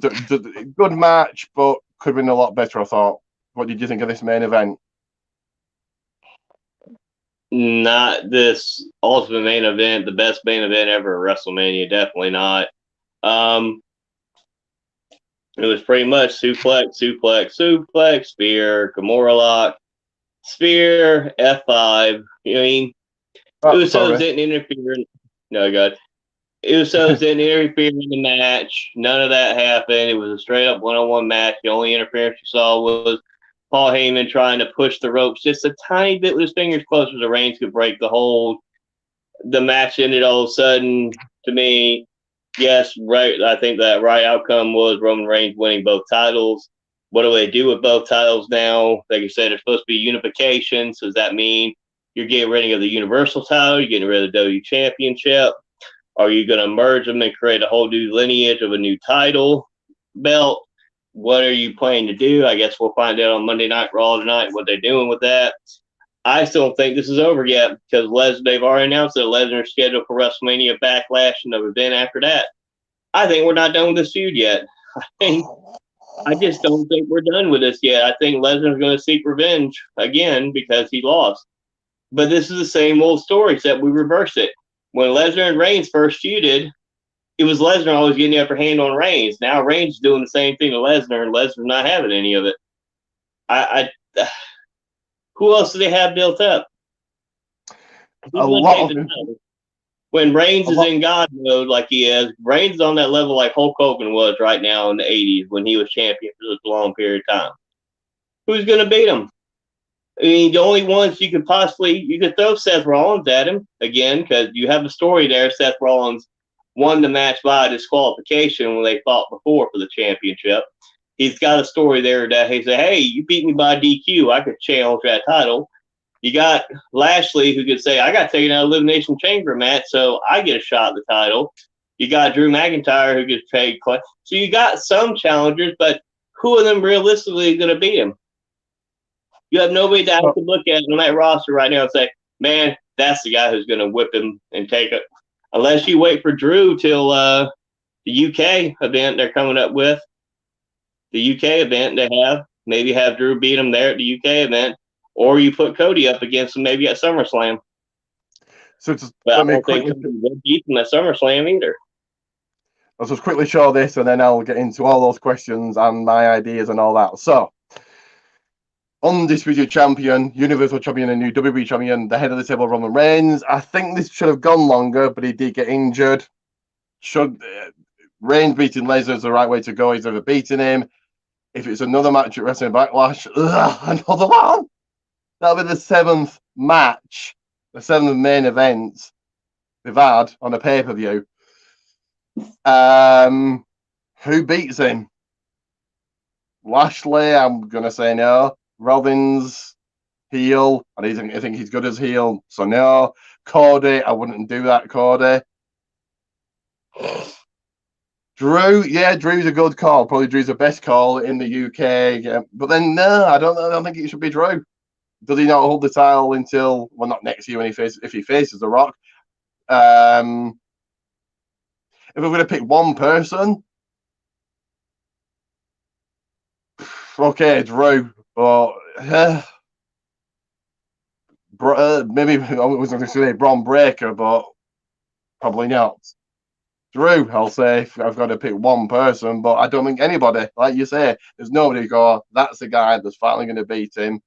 good match, but could have been a lot better, I thought. what did you think of this main event? Not this Ultimate main event, the best main event ever at WrestleMania. Definitely not. It was pretty much suplex, suplex, suplex, spear, Kimura lock, spear, F5. You know what I mean? Usos didn't interfere. No, God. Usos didn't interfere in the match. None of that happened. It was a straight up one-on-one match. The only interference you saw was Paul Heyman trying to push the ropes just a tiny bit with his fingers closer so Reigns could break the hold. The match ended all of a sudden. To me, yes, right. I think that right outcome was Roman Reigns winning both titles. What do they do with both titles now? Like you said, it's supposed to be unification. So does that mean you're getting rid of the Universal title? You're getting rid of the W Championship? Are you going to merge them and create a whole new lineage of a new title belt? What are you planning to do? I guess we'll find out on Monday Night Raw tonight what they're doing with that. I still don't think this is over yet because they've already announced that Lesnar's scheduled for WrestleMania Backlash and the event after that. I think we're not done with this feud yet. I just don't think we're done with this yet. I think Lesnar's going to seek revenge again because he lost. But this is the same old story, except we reverse it. When Lesnar and Reigns first feuded, it was Lesnar always getting the upper hand on Reigns. Now Reigns is doing the same thing to Lesnar, and Lesnar's not having any of it. Who else do they have built up? A lot of when Reigns is in God mode like he is, Reigns is on that level like Hulk Hogan was right now in the 80s when he was champion for this long period of time. Who's going to beat him? I mean, the only ones you could throw Seth Rollins at him again because you have a story there. Seth Rollins won the match by disqualification when they fought before for the championship. He's got a story there that he said, hey, you beat me by DQ. I could challenge that title. You got Lashley who could say, I got taken out of Elimination Chamber match, so I get a shot at the title. You got Drew McIntyre who gets paid. So you got some challengers, but who of them realistically is going to beat him? You have nobody that I could look at on that roster right now and say, man, that's the guy who's going to whip him and take it. Unless you wait for Drew till the UK event they're coming up with. The UK event they have. Maybe have Drew beat him there at the UK event. Or you put Cody up against him maybe at SummerSlam. So just but I don't think Cody will beat him at SummerSlam either. I'll just quickly show this and then I'll get into all those questions and my ideas and all that. So, undisputed champion, Universal champion and new WWE champion, the head of the table, Roman Reigns. I think this should have gone longer, but he did get injured. Reigns beating Lesnar is the right way to go. He's never beaten him. If it's another match at Wrestling Backlash, another one. That'll be the 7th match, the 7th main event they've had on a pay-per-view. Who beats him? Lashley, I'm going to say no. Rollins, heel. I think he's good as heel, so no. Cody, I wouldn't do that, Cody. Drew, yeah, Drew's a good call. Probably Drew's the best call in the UK. Yeah. But then, no, I don't think it should be Drew. Does he not hold the title until, well, not next year if he faces The Rock? If we're going to pick one person, okay, Drew. But maybe I was going to say Braun Breaker, but probably not. Drew, I'll say, if I've got to pick one person, but I don't think anybody, like you say, there's nobody go, that's the guy that's finally going to beat him.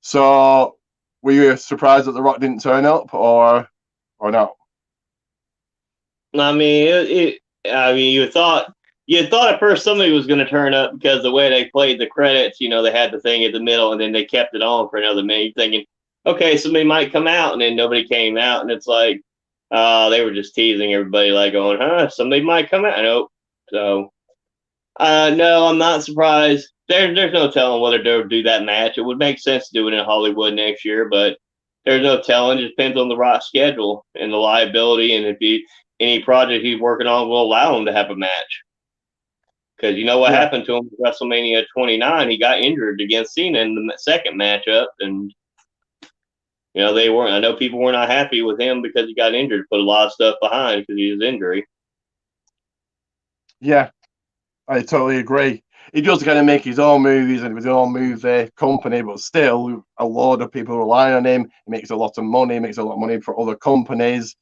So, were you surprised that The Rock didn't turn up, or not? I mean, you thought at first somebody was going to turn up because the way they played the credits, they had the thing at the middle and then they kept it on for another minute, thinking, okay, somebody might come out, and then nobody came out, and it's like, they were just teasing everybody, like going, somebody might come out. Nope. So, no, I'm not surprised. There's no telling whether they'll do that match. It would make sense to do it in Hollywood next year, but there's no telling. It depends on the Rock schedule and the liability, and if any project he's working on will allow him to have a match. Because you know what happened to him at WrestleMania 29? He got injured against Cena in the second matchup, and they weren't. I know people were not happy with him because he got injured. Put a lot of stuff behind because of his injury. Yeah, I totally agree. he does kind of make his own movies and his own movie company, but still a lot of people rely on him. He makes a lot of money, he makes a lot of money for other companies.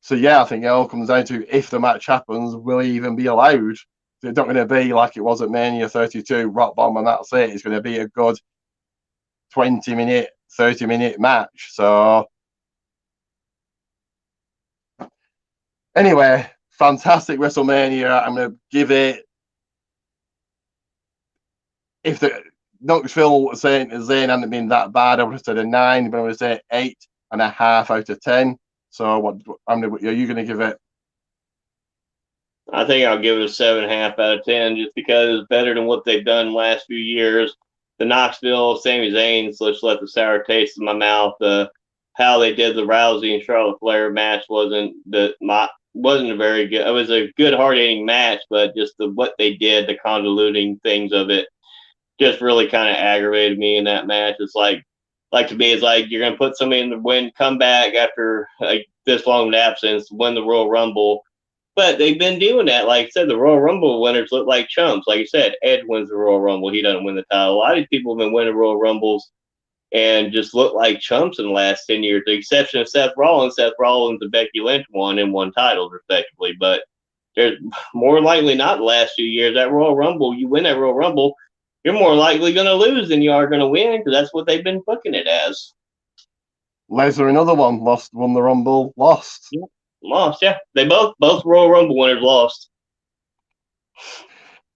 So yeah, I think it all comes down to if the match happens, will he even be allowed? It's not going to be like it was at Mania 32, rock bomb, and that's it. It's going to be a good 20-minute, 30-minute match. So anyway, fantastic WrestleMania. I'm going to give it, if the Knoxville St. Zane hadn't been that bad, I would have said a 9, but I would say 8.5 out of 10. So what are you going to give it? I think I'll give it a 7.5 out of 10, just because it's better than what they've done the last few years. The Knoxville, Sami Zayn, let's let the sour taste in my mouth. How they did the Rousey and Charlotte Flair match wasn't a very good. It was a good, hard hitting match, but just what they did, the convoluting things of it, just really kind of aggravated me in that match. It's like to me, it's like you're gonna put somebody in the win, come back after this long of an absence, win the Royal Rumble. But they've been doing that. Like I said, the Royal Rumble winners look like chumps. Like you said, Edge wins the Royal Rumble. He doesn't win the title. A lot of these people have been winning Royal Rumbles and just look like chumps in the last 10 years. The exception of Seth Rollins. Seth Rollins and Becky Lynch won titles, respectively. But there's more likely not the last few years. That Royal Rumble, you win that Royal Rumble, you're more likely going to lose than you are going to win, because that's what they've been booking it as. Lesnar, another one, won the Rumble, lost. Yeah. Lost, yeah. They both Royal Rumble winners lost.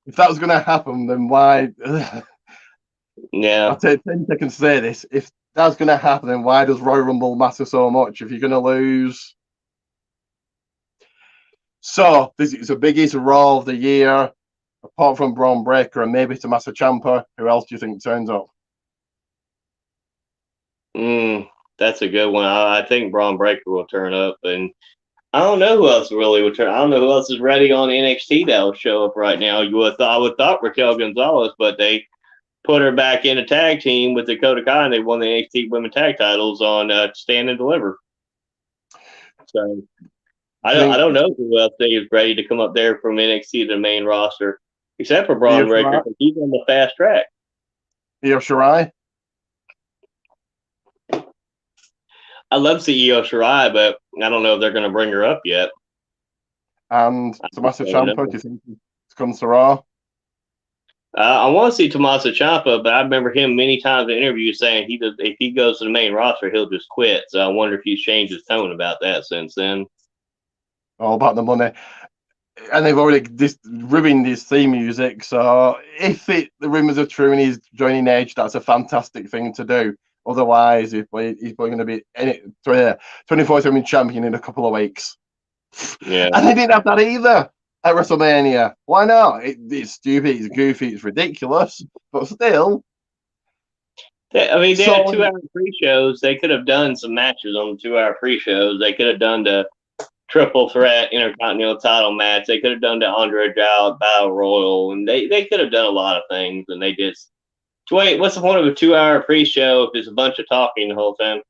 If that was going to happen, then why? Yeah. I'll take 10 seconds to say this. If that's going to happen, then why does Royal Rumble matter so much if you're going to lose? So, this is the biggest Raw of the year, apart from Braun Breaker and maybe Tommaso Ciampa. Who else do you think turns up? That's a good one. I think Braun Breaker will turn up, and I don't know who else really would turn. I don't know who else is ready on NXT that will show up right now. I would thought Raquel Gonzalez, but they put her back in a tag team with Dakota Kai, and they won the NXT Women Tag Titles on Stand and Deliver. So I don't know who else is ready to come up there from NXT to the main roster, except for Braun Breaker, because he's on the fast track. Io Shirai. I love CEO Shirai, but I don't know if they're going to bring her up yet. And Tommaso Ciampa, do you think he comes to Raw? I want to see Tommaso Ciampa, but I remember him many times in interviews saying if he goes to the main roster, he'll just quit. So I wonder if he's changed his tone about that since then. All about the money. And they've already ruined his theme music. So if the rumours are true and he's joining Edge, that's a fantastic thing to do. Otherwise, he's probably going to be 24/7 champion in a couple of weeks. Yeah. And they didn't have that either at WrestleMania. Why not? It's stupid, it's goofy, it's ridiculous, but still. They had 2-hour pre-shows. They could have done some matches on the 2-hour pre-shows. They could have done the triple threat intercontinental title match. They could have done the Andre Giles Battle Royal, and they could have done a lot of things, and they just wait. What's the point of a 2-hour pre-show if there's a bunch of talking the whole time?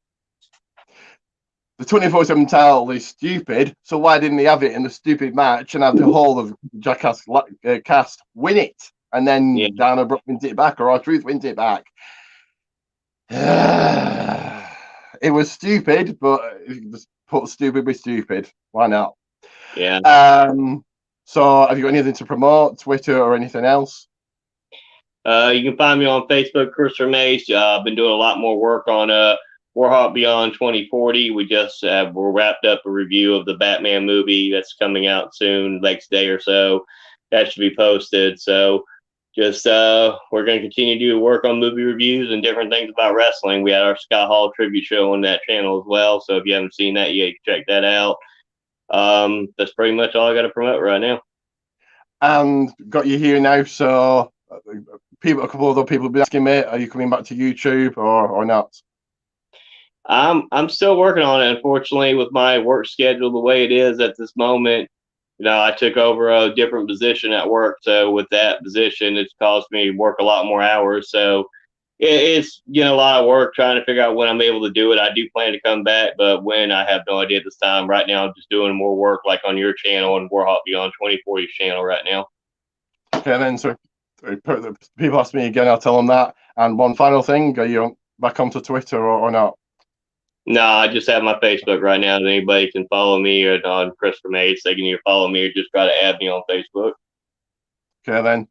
The 24/7 title is stupid, so why didn't they have it in the stupid match and have the whole of Jackass cast win it, and then Dana Brooke wins it back, or R-Truth wins it back? It was stupid, but just put stupid with stupid. Why not? Yeah. So, have you got anything to promote, Twitter or anything else? You can find me on Facebook, Christopher Mace. I've been doing a lot more work on Warhawk Beyond 2040. We just we're wrapped up a review of the Batman movie that's coming out soon, next day or so. That should be posted. So just we're going to continue to do work on movie reviews and different things about wrestling. We had our Scott Hall tribute show on that channel as well. So if you haven't seen that yet, you can check that out. That's pretty much all I got to promote right now. And got you here now. So a couple of other people have been asking me, are you coming back to YouTube or not? I'm still working on it, unfortunately, with my work schedule the way it is at this moment. I took over a different position at work, so with that position, it's caused me to work a lot more hours. So it's a lot of work trying to figure out when I'm able to do it. I do plan to come back, but when, I have no idea at this time. Right now, I'm just doing more work like on your channel and Warhawk Beyond 2040's channel right now. Okay, then, so people ask me again, I'll tell them that. And one final thing, are you back onto Twitter or not? No, I just have my Facebook right now. Anybody can follow me on Christopher Mates. They can either follow me or just try to add me on Facebook. Okay, then.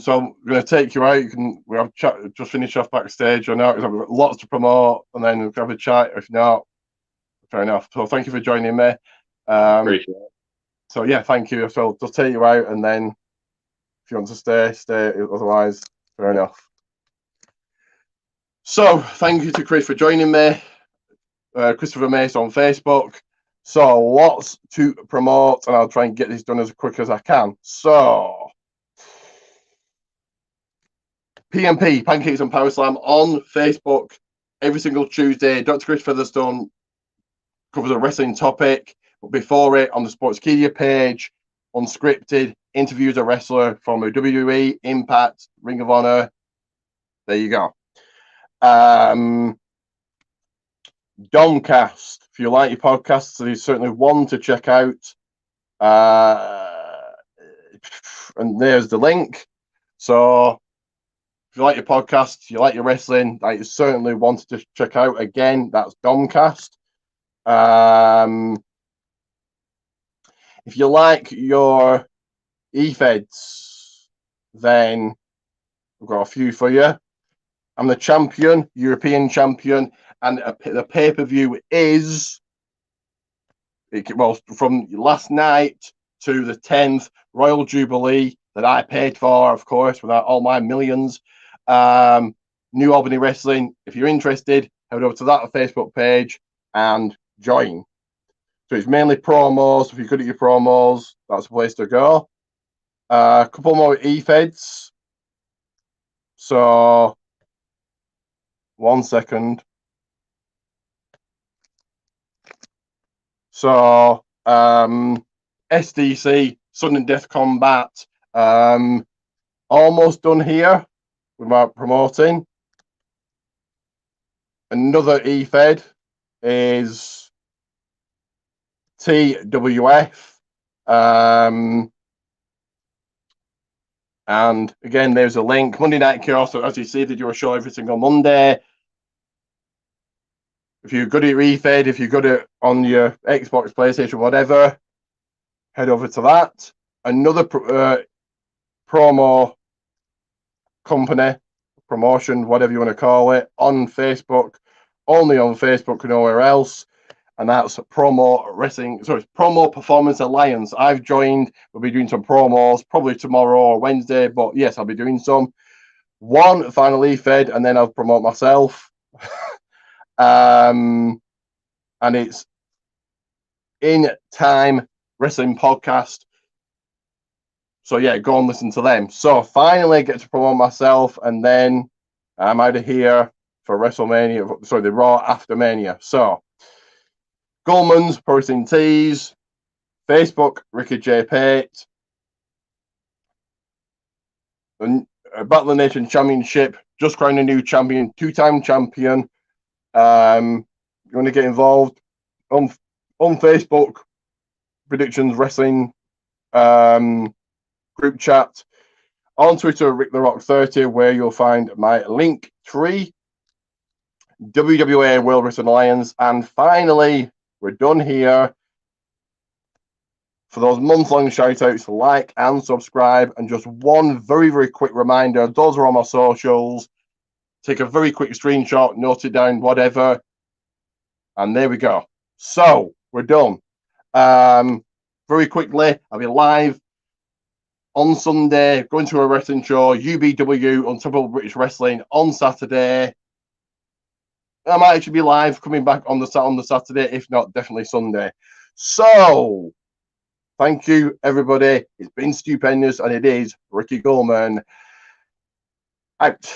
So I'm going to take you out. We have chat, just finish off backstage or not, because I've got lots to promote, and then we'll have a chat. If not, fair enough. So thank you for joining me. Appreciate it. So yeah, thank you. So I'll just take you out, and then if you want to stay, stay. Otherwise, fair enough. So thank you to Chris for joining me. Christopher Mace on Facebook. So lots to promote, and I'll try and get this done as quick as I can. So PMP, Pancakes and Power Slam on Facebook every single Tuesday. Dr. Chris Featherstone covers a wrestling topic, but before it, on the Sportskeeda page, unscripted, interviews a wrestler from a WWE, Impact, Ring of Honor. There you go. Domcast, if you like your podcasts, there's certainly one to check out. And there's the link. So if you like your podcasts, you like your wrestling, that is certainly one to check out. Again, that's Domcast. If you like your e-feds, then we've got a few for you. I'm the champion, European champion, and the pay-per-view is, well, from last night to the 10th, Royal Jubilee, that I paid for, of course, without all my millions. New Albany Wrestling. If you're interested, head over to that Facebook page and join. So it's mainly promos. If you're good at your promos, that's the place to go. A couple more e-feds. So, 1 second. So, SDC, Sudden Death Combat, almost done here without promoting. Another e-fed is TWF. And again, there's a link. Monday Night Chaos, so as you see, they do a show every single Monday. If you're good at your e-fed, if you're good at on your Xbox, PlayStation, whatever, head over to that. Another promo company, promotion, whatever you want to call it, on Facebook, only on Facebook, nowhere else. And that's Promo Wrestling, sorry, Promo Performance Alliance. I've joined. We'll be doing some promos probably tomorrow or Wednesday, but yes, I'll be doing some. One final e-fed, and then I'll promote myself. And it's In Time Wrestling Podcast. So yeah, go and listen to them. So finally get to promote myself, and then I'm out of here for WrestleMania, sorry, the Raw after Mania. So Goldman's Pro Wrestling Tees, Facebook, Ricky J. Pate, and Battle of the Nation Championship, just crowned a new champion, 2-time champion. You want to get involved on Facebook, Predictions Wrestling group chat, on Twitter, Rick the Rock 30, where you'll find my link tree, WWA World Wrestling Alliance, and finally, we're done here. For those month-long shout-outs, like and subscribe, and just one very, very quick reminder, those are on my socials. Take a very quick screenshot, note it down, whatever, and there we go. So, we're done. Very quickly, I'll be live on Sunday, going to a wrestling show, UBW, Untouchable British Wrestling, on Saturday. I might actually be live coming back on the Saturday, if not, definitely Sunday. So, thank you, everybody. It's been stupendous, and it is Ricky Goldman out.